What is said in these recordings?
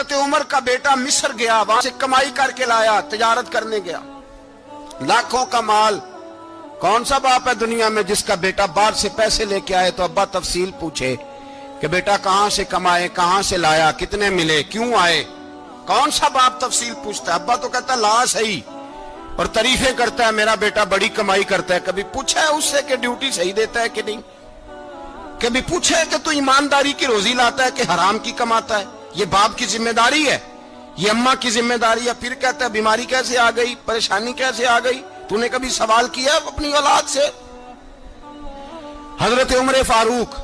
حضرت عمر کا بیٹا مصر گیا، وہاں سے کمائی کر کے لایا، تجارت کرنے گیا، لاکھوں کا مال۔ کون سا باپ ہے دنیا میں جس کا بیٹا باہر سے پیسے لے کے آئے تو ابا تفصیل پوچھے کہ بیٹا کہاں سے کمائے، کہاں سے لایا، کتنے ملے، کیوں آئے؟ کون سا باپ تفصیل پوچھتا ہے؟ ابا تو کہتا لا صحیح اور تعریفیں کرتا ہے، میرا بیٹا بڑی کمائی کرتا ہے۔ کبھی پوچھا ہے اس سے کہ ڈیوٹی صحیح دیتا ہے کہ نہیں؟ کبھی پوچھا ہے کہ تو ایمانداری کی روزی لاتا ہے کہ حرام کی کماتا ہے؟ یہ باپ کی ذمہ داری ہے، یہ اماں کی ذمہ داری ہے۔ پھر کہتا ہے بیماری کیسے آ گئی، پریشانی کیسے آ گئی؟ تو نے کبھی سوال کیا اپنی اولاد سے؟ حضرت عمر فاروق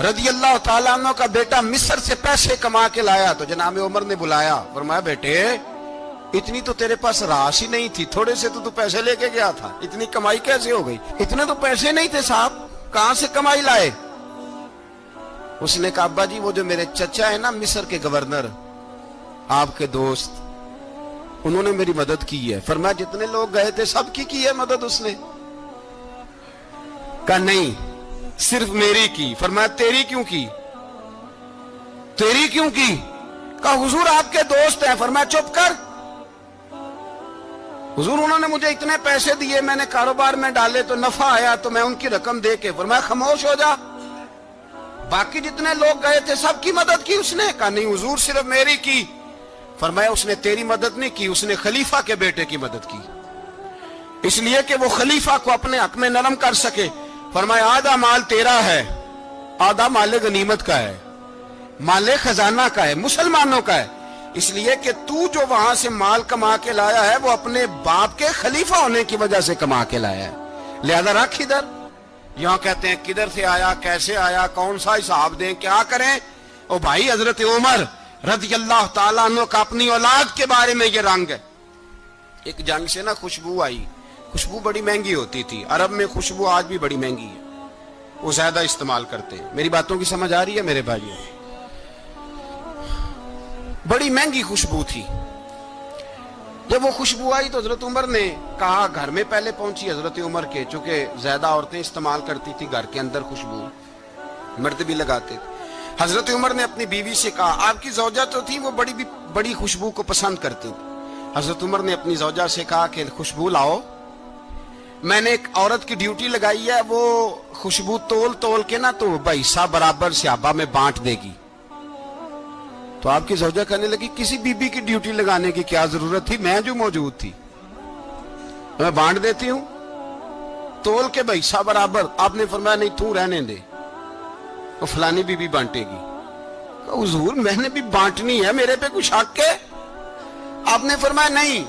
رضی اللہ تعالیٰ عنہ کا بیٹا مصر سے پیسے کما کے لایا تو جناب عمر نے بلایا، فرمایا بیٹے اتنی تو تیرے پاس راش ہی نہیں تھی، تھوڑے سے تو پیسے لے کے گیا تھا، اتنی کمائی کیسے ہو گئی؟ اتنے تو پیسے نہیں تھے صاحب، کہاں سے کمائی لائے؟ اس نے کہا ابا جی وہ جو میرے چچا ہے نا مصر کے گورنر، آپ کے دوست، انہوں نے میری مدد کی ہے۔ فرمایا جتنے لوگ گئے تھے سب کی ہے مدد اس نے؟ کہا نہیں صرف میری کی۔ فرمایا تیری کیوں کی؟ تیری کیوں کی؟ کہا حضور آپ کے دوست ہیں۔ فرمایا چپ کر، حضور انہوں نے مجھے اتنے پیسے دیے، میں نے کاروبار میں ڈالے تو نفع آیا تو میں ان کی رقم دے کے۔ فرمایا خاموش ہو جا، باقی جتنے لوگ گئے تھے سب کی مدد کی اس نے؟ کہا نہیں حضور صرف میری کی۔ فرمایا اس نے تیری مدد نہیں کی، اس نے خلیفہ کے بیٹے کی مدد کی، اس لیے کہ وہ خلیفہ کو اپنے حق میں نرم کر سکے۔ فرمایا آدھا مال تیرا ہے، آدھا مال غنیمت کا ہے، مال خزانہ کا ہے، مسلمانوں کا ہے، اس لیے کہ تو جو وہاں سے مال کما کے لایا ہے وہ اپنے باپ کے خلیفہ ہونے کی وجہ سے کما کے لایا ہے، لہذا رکھ ادھر۔ یہاں کہتے ہیں کدھر سے آیا، کیسے آیا، کون سا حساب دیں، کیا کریں؟ او بھائی حضرت عمر رضی اللہ تعالیٰ عنہ کا اپنی اولاد کے بارے میں یہ رنگ ہے۔ ایک جنگ سے نا خوشبو آئی، خوشبو بڑی مہنگی ہوتی تھی، عرب میں خوشبو آج بھی بڑی مہنگی ہے، وہ زیادہ استعمال کرتے ہیں۔ میری باتوں کی سمجھ آ رہی ہے میرے بھائیوں؟ بڑی مہنگی خوشبو تھی۔ جب وہ خوشبو آئی تو حضرت عمر نے کہا، گھر میں پہلے پہنچی حضرت عمر کے، چونکہ زیادہ عورتیں استعمال کرتی تھی گھر کے اندر خوشبو، مرد بھی لگاتے تھے۔ حضرت عمر نے اپنی بیوی سے کہا، آپ کی زوجہ تو تھی وہ بڑی خوشبو کو پسند کرتی تھی۔ حضرت عمر نے اپنی زوجہ سے کہا کہ خوشبو لاؤ، میں نے ایک عورت کی ڈیوٹی لگائی ہے، وہ خوشبو تول کے نا تو حصہ برابر صحابہ میں بانٹ دے گی۔ تو آپ کی زوجہ کہنے لگی کسی بی بی کی ڈیوٹی لگانے کی کیا ضرورت تھی، میں جو موجود تھی میں بانٹ دیتی ہوں تول کے حصہ برابر۔ آپ نے فرمایا نہیں تو رہنے دے، وہ فلانی بی بی بانٹے گی۔ حضور میں نے بھی بانٹنی ہے، میرے پہ کچھ حق ہے؟ آپ نے فرمایا نہیں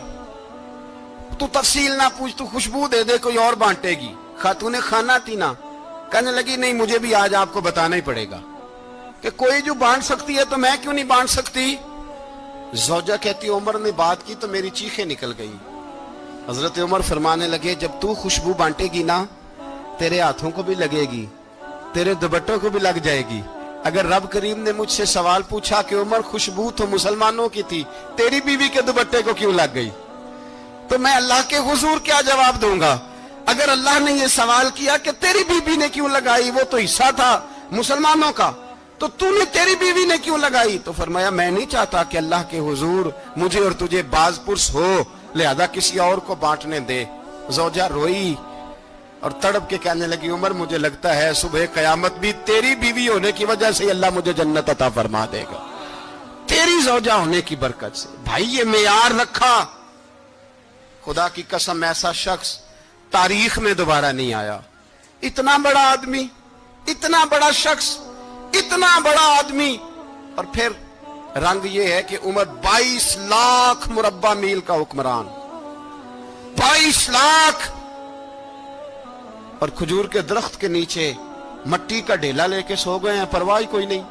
تو تفصیل نہ پوچھ، تو خوشبو دے دے، کوئی اور بانٹے گی۔ خاتون خانہ تھی نا، کہنے لگی نہیں مجھے بھی آج آپ کو بتانا ہی پڑے گا کہ کوئی جو بانٹ سکتی ہے تو میں کیوں نہیں بانٹ سکتی؟ زوجہ کہتی عمر نے بات کی تو میری چیخیں نکل گئی۔ حضرت عمر فرمانے لگے جب تو خوشبو بانٹے گی نا تیرے ہاتھوں کو بھی لگے گی، تیرے دوپٹوں کو بھی لگ جائے گی۔ اگر رب کریم نے مجھ سے سوال پوچھا کہ عمر خوشبو تو مسلمانوں کی تھی، تیری بیوی کے دوپٹے کو کیوں لگ گئی، تو میں اللہ کے حضور کیا جواب دوں گا؟ اگر اللہ نے یہ سوال کیا کہ تیری بیوی نے کیوں لگائی، وہ تو حصہ تھا مسلمانوں کا، تو نے تیری بیوی نے کیوں لگائی؟ تو فرمایا میں نہیں چاہتا کہ اللہ کے حضور مجھے اور تجھے باز پرس ہو، لہذا کسی اور کو بانٹنے دے۔ زوجہ روئی اور تڑپ کے کہنے لگی عمر مجھے لگتا ہے صبح قیامت بھی تیری بیوی ہونے کی وجہ سے اللہ مجھے جنت عطا فرما دے گا، تیری زوجہ ہونے کی برکت سے۔ بھائی یہ معیار رکھا، خدا کی قسم ایسا شخص تاریخ میں دوبارہ نہیں آیا۔ اتنا بڑا آدمی، اتنا بڑا شخص، اتنا بڑا آدمی، اور پھر رنگ یہ ہے کہ عمر 22 لاکھ مربع میل کا حکمران، 22 لاکھ، اور کھجور کے درخت کے نیچے مٹی کا ڈھیلا لے کے سو گئے ہیں، پرواہ کوئی نہیں،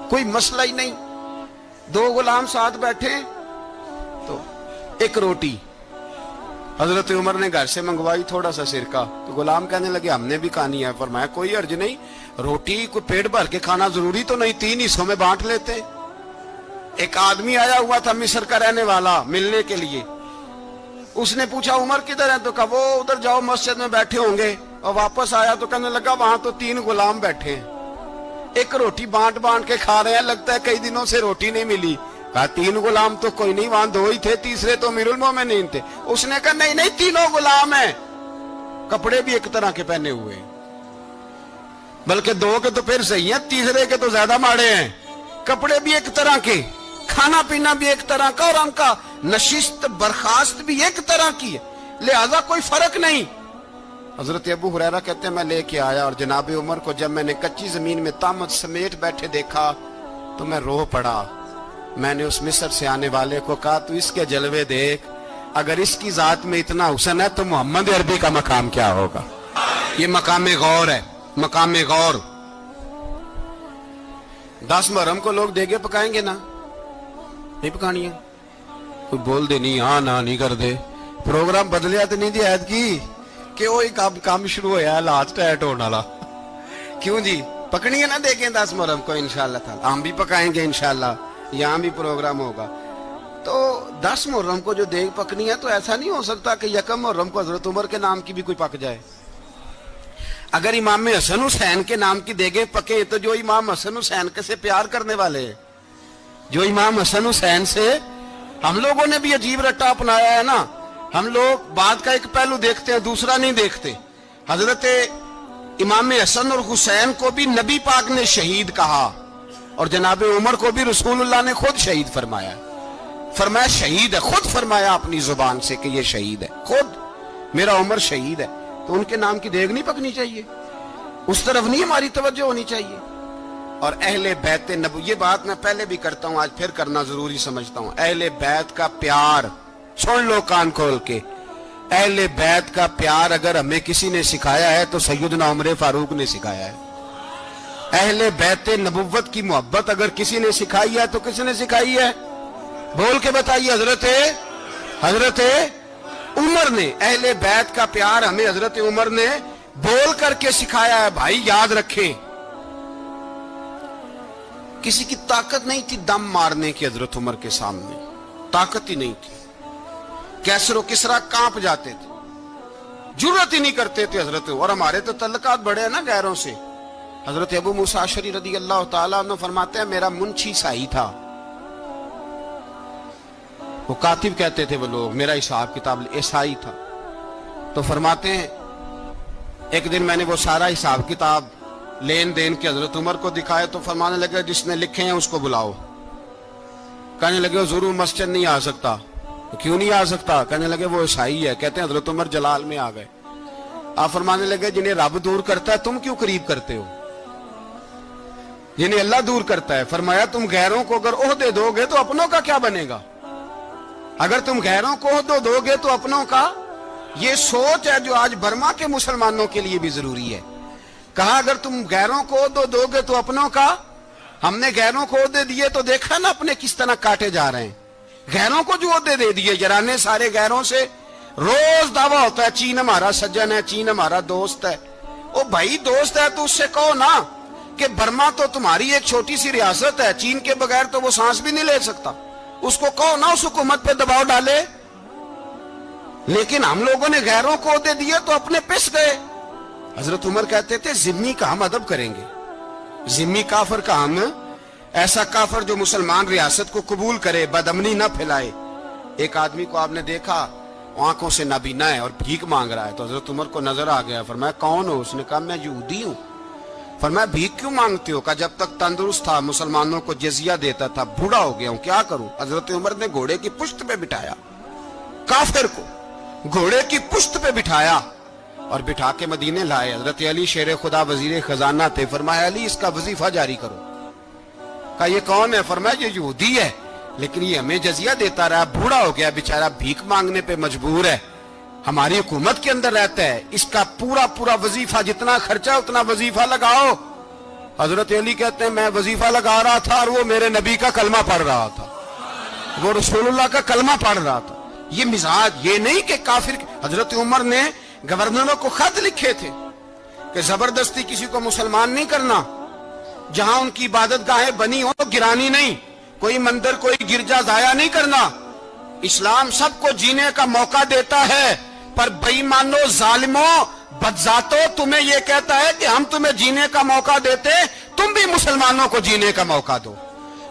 کوئی مسئلہ ہی نہیں۔ 2 غلام ساتھ بیٹھے تو ایک روٹی حضرت عمر نے گھر سے منگوائی، تھوڑا سا سرکہ، تو غلام کہنے لگے ہم نے بھی کھانی ہے۔ فرمایا کوئی حرج نہیں، روٹی کو پیٹ بھر کے کھانا ضروری تو نہیں، 3 حصوں میں بانٹ لیتے۔ ایک آدمی آیا ہوا تھا مصر کا رہنے والا ملنے کے لیے، اس نے پوچھا عمر کدھر ہے، تو کہا وہ ادھر جاؤ مسجد میں بیٹھے ہوں گے، اور واپس آیا تو کہنے لگا وہاں تو 3 غلام بیٹھے ہیں، ایک روٹی بانٹ کے کھا رہے ہیں، لگتا ہے کئی دنوں سے روٹی نہیں ملی۔ کہا 3 غلام تو کوئی نہیں، وہاں 2 ہی تھے، تیسرے تو امیر المومنین تھے۔ اس نے کہا نہیں نہیں، 3 غلام ہیں، کپڑے بھی ایک طرح کے پہنے ہوئے، بلکہ 2 کے تو پھر صحیح ہیں، تیسرے کے تو زیادہ ماڑے ہیں، کپڑے بھی ایک طرح کے، کھانا پینا بھی ایک طرح کا، اور ان کا نشست برخاست بھی ایک طرح کی ہے، لہذا کوئی فرق نہیں۔ حضرت ابو ہریرہ کہتے ہیں میں لے کے آیا، اور جناب عمر کو جب میں نے کچی زمین میں تامت سمیٹ بیٹھے دیکھا تو میں رو پڑا۔ میں نے اس مصر سے آنے والے کو کہا تو اس کے جلوے دیکھ، اگر اس کی ذات میں اتنا حسن ہے تو محمد عربی کا مقام کیا ہوگا؟ یہ مقام غور ہے، مقام غور۔ 10 محرم کو لوگ دیگے پکائیں گے نا؟ نہیں پکانی ہے؟ کوئی بول دے نہیں، ہاں نہ نہیں کر دے، پروگرام بدلیا تو نہیں دی عید کی کہ وہی کام شروع ہوا ہے لاسٹ ٹائٹ ہونے والا؟ کیوں جی پکنی ہے نا دیکھیں 10 محرم کو انشاءاللہ تعالی، ہم بھی پکائیں گے انشاءاللہ، یہاں بھی پروگرام ہوگا۔ تو 10 محرم کو جو دیگ پکنی ہے تو ایسا نہیں ہو سکتا کہ 1 محرم کو حضرت عمر کے نام کی بھی کوئی پک جائے۔ اگر امام حسن حسین کے نام کی دیگیں پکیں تو جو امام حسن حسین سے پیار کرنے والے ہیں، جو امام حسن حسین سے، ہم لوگوں نے بھی عجیب رٹا اپنایا ہے نا، ہم لوگ بات کا ایک پہلو دیکھتے ہیں دوسرا نہیں دیکھتے۔ حضرت امام حسن اور حسین کو بھی نبی پاک نے شہید کہا، اور جناب عمر کو بھی رسول اللہ نے خود شہید فرمایا، فرمایا شہید ہے، خود فرمایا اپنی زبان سے کہ یہ شہید ہے، خود میرا عمر شہید ہے۔ تو ان کے نام کی دیگ نہیں پکنی چاہیے، اس طرف نہیں ہماری توجہ ہونی چاہیے۔ اور اہل بیت یہ بات میں پہلے بھی کرتا ہوں، آج پھر کرنا ضروری سمجھتا ہوں، اہل بیت کا پیار، سن لو کان کھول کے، اہل بیت کا پیار اگر ہمیں کسی نے سکھایا ہے تو سیدنا عمر فاروق نے سکھایا ہے۔ اہل بیت نبوت کی محبت اگر کسی نے سکھائی ہے تو کس نے سکھائی ہے؟ بول کے بتائیے۔ حضرت عمر نے، اہل بیت کا پیار ہمیں حضرت عمر نے بول کر کے سکھایا ہے۔ بھائی یاد رکھیں، کسی کی طاقت نہیں تھی دم مارنے کی حضرت عمر کے سامنے، طاقت ہی نہیں تھی، کیسر و کسرا کانپ جاتے تھے، جرأت ہی نہیں کرتے تھے حضرت۔ اور ہمارے تو تعلقات بڑے ہیں نا غیروں سے۔ حضرت ابو موسیٰ اشعری رضی اللہ تعالیٰ عنہ فرماتے ہیں میرا منشی سائی تھا، وہ کاتب کہتے تھے وہ لوگ، میرا حساب کتاب عیسائی تھا۔ تو فرماتے ہیں ایک دن میں نے وہ سارا حساب کتاب لین دین کے حضرت عمر کو دکھائے تو فرمانے لگے جس نے لکھے ہیں اس کو بلاؤ۔ کہنے لگے حضور مسجد نہیں آ سکتا۔ کیوں نہیں آ سکتا؟ کہنے لگے وہ عیسائی ہے۔ کہتے ہیں حضرت عمر جلال میں آ گئے، آپ فرمانے لگے جنہیں رب دور کرتا ہے تم کیوں قریب کرتے ہو؟ جنہیں اللہ دور کرتا ہے، فرمایا تم غیروں کو اگر عہدے دو گے تو اپنوں کا کیا بنے گا؟ اگر تم غیروں کو عہدے دو گے تو اپنوں کا۔ یہ سوچ ہے جو آج برما کے مسلمانوں کے لیے بھی ضروری ہے۔ کہا اگر تم غیروں کو عہدے دو گے تو اپنوں کا۔ ہم نے غیروں کو عہدے دیے تو دیکھا نا اپنے کس طرح کاٹے جا رہے ہیں۔ غیروں کو جو عہدے دے دیے جرانے سارے غیروں سے، روز دعویٰ ہوتا ہے چین ہمارا سجن ہے، چین ہمارا دوست ہے۔ او بھائی دوست ہے تو اس سے کہو نا کہ برما تو تمہاری ایک چھوٹی سی ریاست ہے، چین کے بغیر تو وہ سانس بھی نہیں لے سکتا، اس کو کہو نا اس حکومت پہ دباؤ ڈالے۔ لیکن ہم لوگوں نے غیروں کو عہدے دیے تو اپنے پس گئے۔ حضرت عمر کہتے تھے ذمہ کا ہم ادب کریں گے، ذمہ کافر کا ہم، ایسا کافر جو مسلمان ریاست کو قبول کرے، بدامنی نہ پھیلائے۔ ایک آدمی کو آپ نے دیکھا آنکھوں سے نابینا ہے اور بھیک مانگ رہا ہے، تو حضرت عمر کو نظر آ گیا، فرمایا کون ہو؟ اس نے کہا میں یہودی ہوں۔ فرمایا بھیک کیوں مانگتے ہو؟ کہا جب تک تندرست تھا مسلمانوں کو جزیہ دیتا تھا، بوڑھا ہو گیا ہوں کیا کروں؟ حضرت عمر نے گھوڑے کی پشت پہ بٹھایا، کافر کو گھوڑے کی پشت پہ بٹھایا اور بٹھا کے مدینے لائے۔ حضرت علی شیر خدا وزیر خزانہ تھے، فرمایا علی اس کا وظیفہ جاری کرو۔ کہا یہ کون ہے؟ فرمایا یہ یہودی ہے لیکن یہ ہمیں جزیہ دیتا رہا، بوڑھا ہو گیا بیچارہ، بھیک مانگنے پہ مجبور ہے، ہماری حکومت کے اندر رہتا ہے، اس کا پورا وظیفہ جتنا خرچہ اتنا وظیفہ لگاؤ۔ حضرت علی کہتے ہیں میں وظیفہ لگا رہا تھا اور وہ میرے نبی کا کلمہ پڑھ رہا تھا، وہ رسول اللہ کا کلمہ پڑھ رہا تھا۔ یہ مزاج، یہ نہیں کہ کافر۔ حضرت عمر نے گورنروں کو خط لکھے تھے کہ زبردستی کسی کو مسلمان نہیں کرنا، جہاں ان کی عبادت گاہیں بنی ہو گرانی نہیں، کوئی مندر کوئی گرجا ضائع نہیں کرنا۔ اسلام سب کو جینے کا موقع دیتا ہے، پر بے ایمانو ظالموں بدذاتوں تمہیں یہ کہتا ہے کہ ہم تمہیں جینے کا موقع دیتے، تم بھی مسلمانوں کو جینے کا موقع دو۔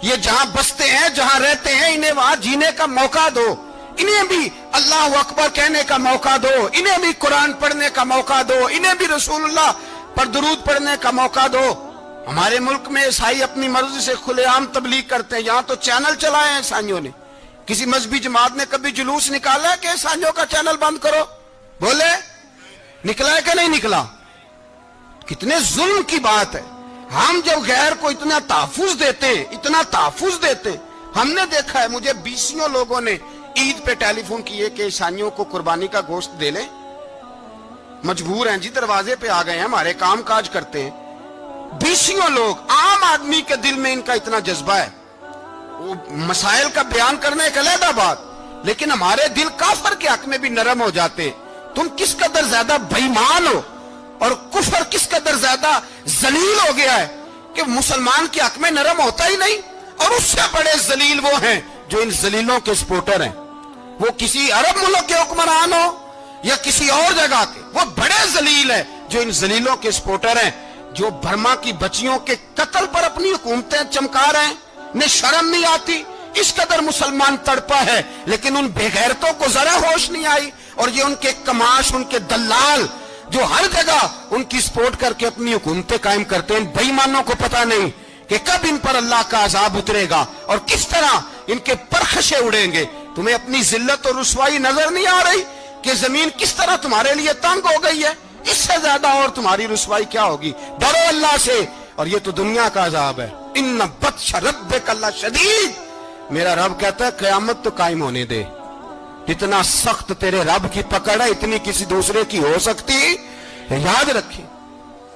یہ جہاں بستے ہیں جہاں رہتے ہیں انہیں وہاں جینے کا موقع دو, انہیں بھی اللہ اکبر کہنے کا موقع دو, انہیں بھی قرآن پڑھنے کا موقع دو, انہیں بھی رسول اللہ پر درود پڑھنے کا موقع دو. ہمارے ملک میں عیسائی اپنی مرضی سے کھلے عام تبلیغ کرتے ہیں. یہاں تو چینل چلائے ہیں عیسائیوں نے. کسی مذہبی جماعت نے کبھی جلوس نکالا ہے کہ عیسائیوں کا چینل بند کرو؟ بولے نکلا ہے کہ نہیں نکلا؟ کتنے ظلم کی بات ہے. ہم جب غیر کو اتنا تحفظ دیتے ہیں, اتنا تحفظ دیتے ہیں, ہم نے دیکھا ہے مجھے 20 لوگوں نے عید پہ ٹیلی فون کیے کہ عیسائیوں کو قربانی کا گوشت دے لیں. مجبور ہیں جی, دروازے پہ آ گئے ہیں, ہمارے کام کاج کرتے ہیں. 20 لوگ, عام آدمی کے دل میں ان کا اتنا جذبہ ہے. وہ مسائل کا بیان کرنے ایک علیحدہ بات, لیکن ہمارے دل کافر کے حق میں بھی نرم ہو جاتے ہیں. تم کس قدر زیادہ بےایمان ہو اور کفر کس قدر زیادہ ذلیل ہو گیا ہے کہ مسلمان کے حق میں نرم ہوتا ہی نہیں. اور اس سے بڑے ذلیل وہ ہیں جو ان ذلیلوں کے سپورٹر ہیں. وہ کسی عرب ملک کے حکمران ہو یا کسی اور جگہ کے, وہ بڑے ذلیل ہیں جو ان ذلیلوں کے سپورٹر ہیں, جو برما کی بچیوں کے قتل پر اپنی حکومتیں چمکا رہے ہیں. انہیں شرم نہیں آتی. اس قدر مسلمان تڑپا ہے لیکن ان بے غیرتوں کو ذرا ہوش نہیں آئی. اور یہ ان کے کماش, ان کے دلال جو ہر جگہ ان کی سپورٹ کر کے اپنی حکومتیں قائم کرتے ہیں, بے ایمانوں کو پتہ نہیں کہ کب ان پر اللہ کا عذاب اترے گا اور کس طرح ان کے پرخشے اڑیں گے. تمہیں اپنی ذلت اور رسوائی نظر نہیں آ رہی کہ زمین کس طرح تمہارے لیے تنگ ہو گئی ہے؟ اس سے زیادہ اور تمہاری رسوائی کیا ہوگی؟ ڈرو اللہ سے. اور یہ تو دنیا کا عذاب ہے. ان بطش ربک لشدید. میرا رب کہتا ہے قیامت تو قائم ہونے دے. اتنا سخت تیرے رب کی پکڑ ہے اتنی کسی دوسرے کی ہو سکتی؟ یاد رکھیں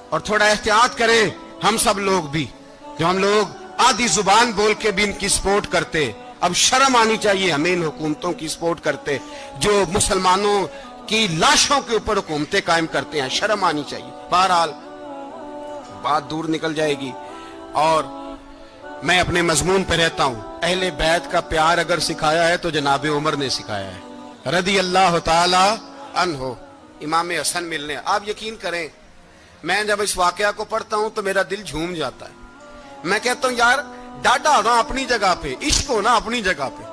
اور تھوڑا احتیاط کریں. ہم سب لوگ بھی, جو ہم لوگ آدھی زبان بول کے بھی ان کی سپورٹ کرتے, اب شرم آنی چاہیے ہمیں ان حکومتوں کی سپورٹ کرتے جو مسلمانوں کی لاشوں کے اوپر حکومتیں قائم کرتے ہیں. شرم آنی چاہیے. بہرحال بات دور نکل جائے گی اور میں اپنے مضمون پہ رہتا ہوں. اہل بیت کا پیار اگر سکھایا ہے تو جناب عمر نے سکھایا ہے رضی اللہ تعالی عنہ. امام حسن ملنے, آپ یقین کریں میں جب اس واقعہ کو پڑھتا ہوں تو میرا دل جھوم جاتا ہے. میں کہتا ہوں یار ڈاڈا ہونا اپنی جگہ پہ, عشق ہونا اپنی جگہ پہ,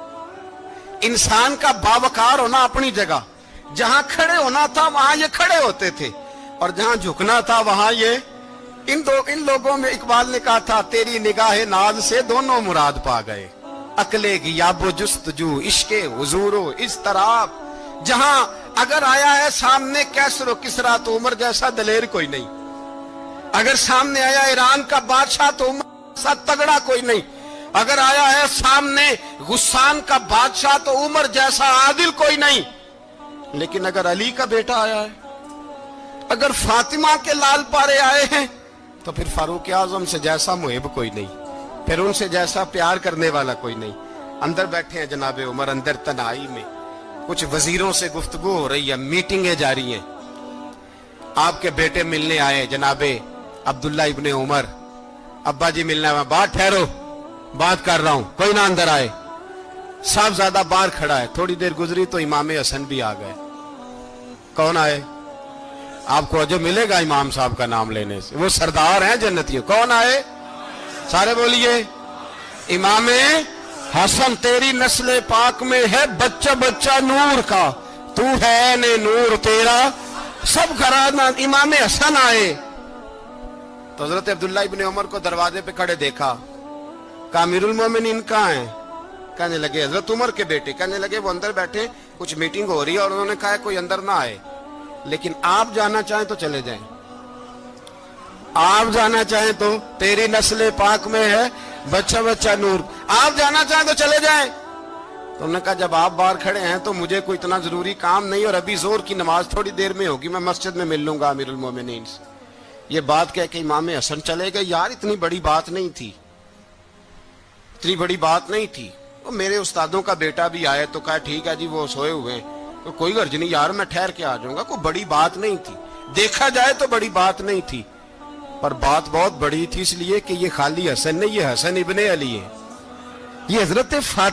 انسان کا باوقار ہونا اپنی جگہ. جہاں کھڑے ہونا تھا وہاں یہ کھڑے ہوتے تھے اور جہاں جھکنا تھا وہاں یہ. ان لوگوں میں اقبال نے کہا تھا تیری نگاہ ناز سے دونوں مراد پا گئے, عقلِ غیاب و جستجو عشق حضور و اضطراب. جہاں اگر آیا ہے سامنے کیسر و کسرا تو عمر جیسا دلیر کوئی نہیں. اگر سامنے آیا ایران کا بادشاہ تو عمر جیسا تگڑا کوئی نہیں. اگر آیا ہے سامنے غسان کا بادشاہ تو عمر جیسا عادل کوئی نہیں. لیکن اگر علی کا بیٹا آیا ہے, اگر فاطمہ کے لال پارے آئے ہیں تو پھر فاروق اعظم سے جیسا محب کوئی نہیں, پھر ان سے جیسا پیار کرنے والا کوئی نہیں. اندر بیٹھے ہیں جناب عمر, اندر تنہائی میں کچھ وزیروں سے گفتگو ہو رہی ہے, میٹنگیں جاری ہیں. آپ کے بیٹے ملنے آئے جناب عبداللہ ابن عمر. ابا جی ملنا ہے. بات ٹھہرو, بات کر رہا ہوں, کوئی نہ اندر آئے. صاحبزادہ باہر کھڑا ہے. تھوڑی دیر گزری تو امام حسن بھی آ گئے. کون آئے؟ آپ کو جو ملے گا امام صاحب کا نام لینے سے, وہ سردار ہیں جنتیوں. کون آئے؟ سارے بولیے. امام حسن. تیری نسل پاک میں ہے بچہ بچہ نور کا, تو ہے نے نور تیرا سب گھرانہ. امام حسن آئے تو حضرت عبداللہ ابن عمر کو دروازے پہ کھڑے دیکھا. کہا امیر المومنین کہاں ہیں؟ کہنے لگے حضرت عمر کے بیٹے. کہنے لگے وہ اندر بیٹھے, کچھ میٹنگ ہو رہی ہے اور انہوں نے کہا کوئی اندر نہ آئے, لیکن آپ جانا چاہیں تو چلے جائیں. آپ جانا چاہیں تو, تیری نسل پاک میں ہے بچہ بچہ نور, آپ جانا چاہیں تو چلے جائیں. تو انہوں نے کہا جب آپ باہر کھڑے ہیں تو مجھے کوئی اتنا ضروری کام نہیں, اور ابھی زور کی نماز تھوڑی دیر میں ہوگی, میں مسجد میں مل لوں گا امیر المومنین سے. یہ بات کہہ کے امام حسن چلے گئے. یار اتنی بڑی بات نہیں تھی, اتنی بڑی بات نہیں تھی. میرے استادوں کا بیٹا بھی آئے تو کہا ٹھیک ہے جی وہ سوئے ہوئے ہیں, تو کوئی غرض نہیں یار میں ٹھہر کے آ جاؤں گا. کوئی بڑی بات نہیں تھی, دیکھا جائے تو بڑی بات نہیں تھی, پر بات بہت بڑی تھی اس لیے کہ یہ خالی حسن نہیں, یہ حسن ابن علی ہے, یہ حضرت فاطمہ